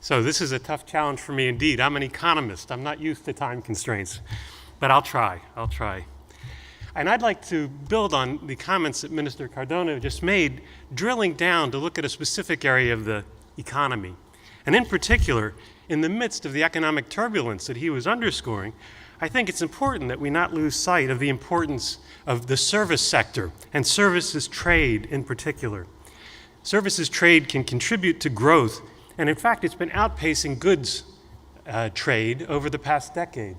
So this is a tough challenge for me indeed. I'm an economist. I'm not used to time constraints, but I'll try. And I'd like to build on the comments that Minister Cardona just made, drilling down to look at a specific area of the economy. And in particular, in the midst of the economic turbulence that he was underscoring, I think it's important that we not lose sight of the importance of the service sector and services trade in particular. Services trade can contribute to growth, and in fact, it's been outpacing goods trade over the past decade.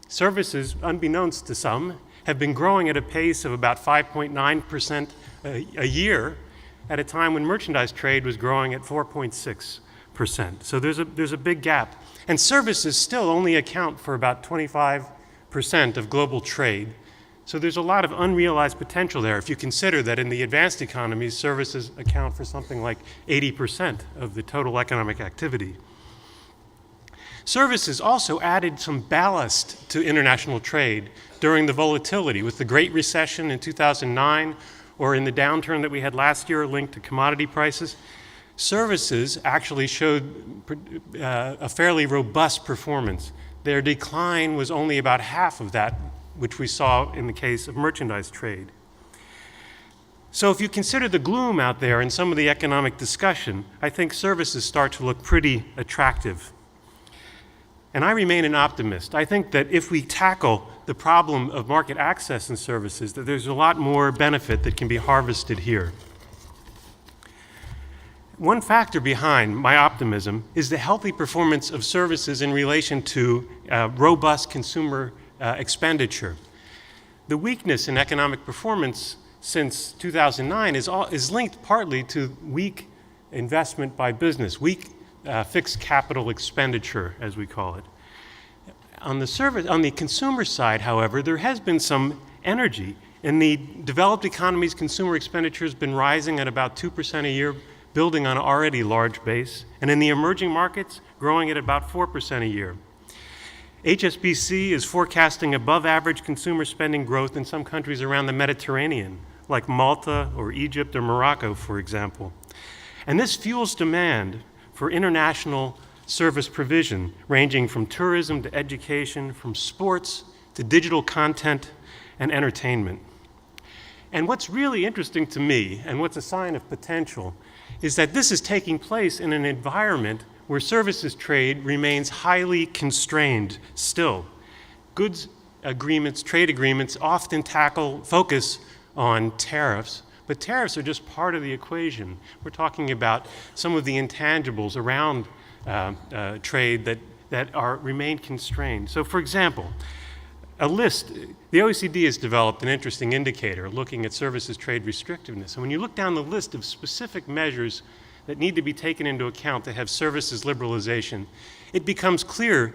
Services, unbeknownst to some, have been growing at a pace of about 5.9% a year at a time when merchandise trade was growing at 4.6%. So there's a big gap. And services still only account for about 25% of global trade. So there's a lot of unrealized potential there if you consider that in the advanced economies, services account for something like 80% of the total economic activity. Services also added some ballast to international trade during the volatility with the Great Recession in 2009 or in the downturn that we had last year linked to commodity prices. Services actually showed a fairly robust performance. Their decline was only about half of that which we saw in the case of merchandise trade. So if you consider the gloom out there in some of the economic discussion, I think services start to look pretty attractive. And I remain an optimist. I think that if we tackle the problem of market access in services, that there's a lot more benefit that can be harvested here. One factor behind my optimism is the healthy performance of services in relation to robust consumer expenditure. The weakness in economic performance since 2009 is linked partly to weak investment by business, weak fixed capital expenditure, as we call it. On the consumer side, however, there has been some energy. In the developed economies, consumer expenditure has been rising at about 2% a year, building on an already large base. And in the emerging markets, growing at about 4% a year. HSBC is forecasting above average consumer spending growth in some countries around the Mediterranean, like Malta or Egypt or Morocco, for example. And this fuels demand for international service provision, ranging from tourism to education, from sports to digital content and entertainment. And what's really interesting to me, and what's a sign of potential, is that this is taking place in an environment where services trade remains highly constrained still. Goods agreements, trade agreements often focus on tariffs, but tariffs are just part of the equation. We're talking about some of the intangibles around trade that remain constrained. So for example, the OECD has developed an interesting indicator looking at services trade restrictiveness. And when you look down the list of specific measures that need to be taken into account to have services liberalization, it becomes clear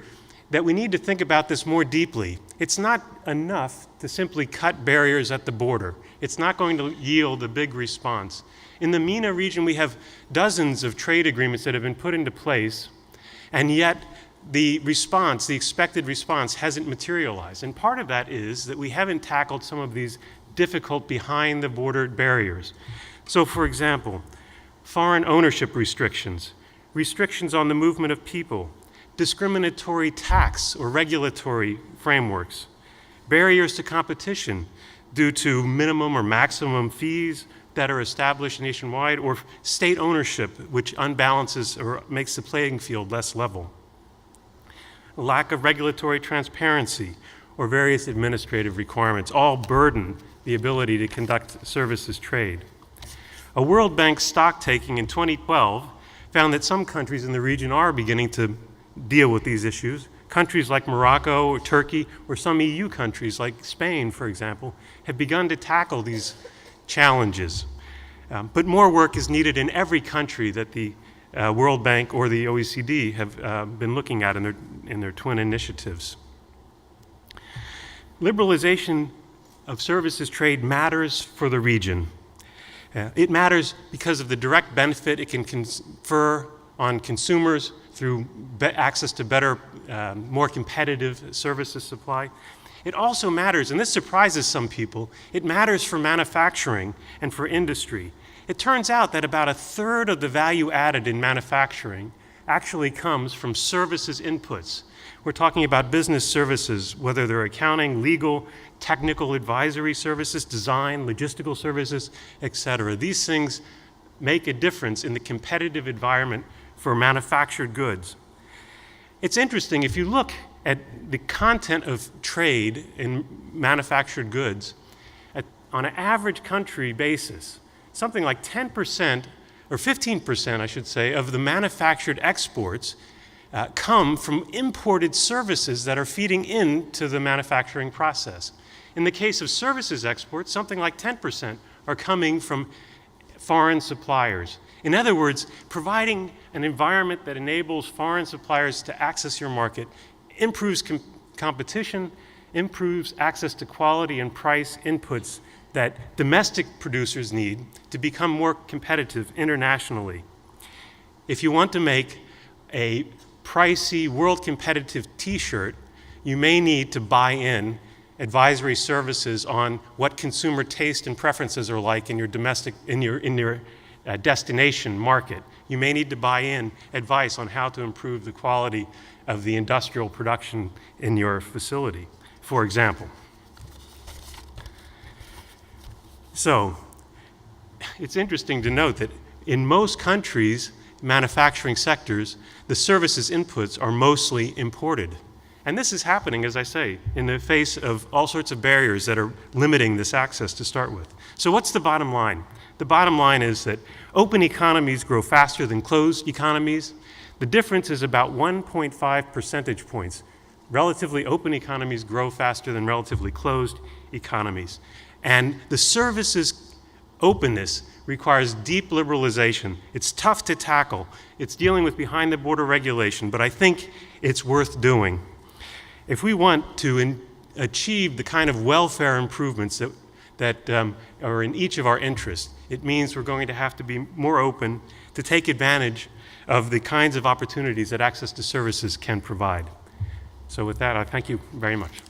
that we need to think about this more deeply. It's not enough to simply cut barriers at the border. It's not going to yield a big response. In the MENA region, we have dozens of trade agreements that have been put into place, and yet the expected response hasn't materialized. And part of that is that we haven't tackled some of these difficult behind-the-border barriers. So for example, foreign ownership restrictions, restrictions on the movement of people, discriminatory tax or regulatory frameworks, barriers to competition due to minimum or maximum fees that are established nationwide, or state ownership, which unbalances or makes the playing field less level. A lack of regulatory transparency or various administrative requirements all burden the ability to conduct services trade. A World Bank stock taking in 2012 found that some countries in the region are beginning to deal with these issues. Countries like Morocco or Turkey, or some EU countries like Spain, for example, have begun to tackle these challenges. But more work is needed in every country that the World Bank or the OECD have been looking at in their twin initiatives. Liberalization of services trade matters for the region. It matters because of the direct benefit it can confer on consumers through access to better, more competitive services supply. It also matters, and this surprises some people, it matters for manufacturing and for industry. It turns out that about a third of the value added in manufacturing actually comes from services inputs. We're talking about business services, whether they're accounting, legal, technical advisory services, design, logistical services, etc. These things make a difference in the competitive environment for manufactured goods. It's interesting, if you look at the content of trade in manufactured goods, on an average country basis, something like 10%, or 15%, I should say, of the manufactured exports come from imported services that are feeding into the manufacturing process. In the case of services exports, something like 10% are coming from foreign suppliers. In other words, providing an environment that enables foreign suppliers to access your market improves competition, improves access to quality and price inputs that domestic producers need to become more competitive internationally. If you want to make a pricey, world competitive t-shirt, you may need to buy in advisory services on what consumer taste and preferences are like in your destination market. You may need to buy in advice on how to improve the quality of the industrial production in your facility, for example. So, it's interesting to note that in most countries, manufacturing sectors, the services inputs are mostly imported. And this is happening, as I say, in the face of all sorts of barriers that are limiting this access to start with. So what's the bottom line? The bottom line is that open economies grow faster than closed economies. The difference is about 1.5 percentage points. Relatively open economies grow faster than relatively closed economies. And the services openness requires deep liberalization. It's tough to tackle. It's dealing with behind-the-border regulation, but I think it's worth doing. If we want to achieve the kind of welfare improvements that are in each of our interests, it means we're going to have to be more open to take advantage of the kinds of opportunities that access to services can provide. So with that, I thank you very much.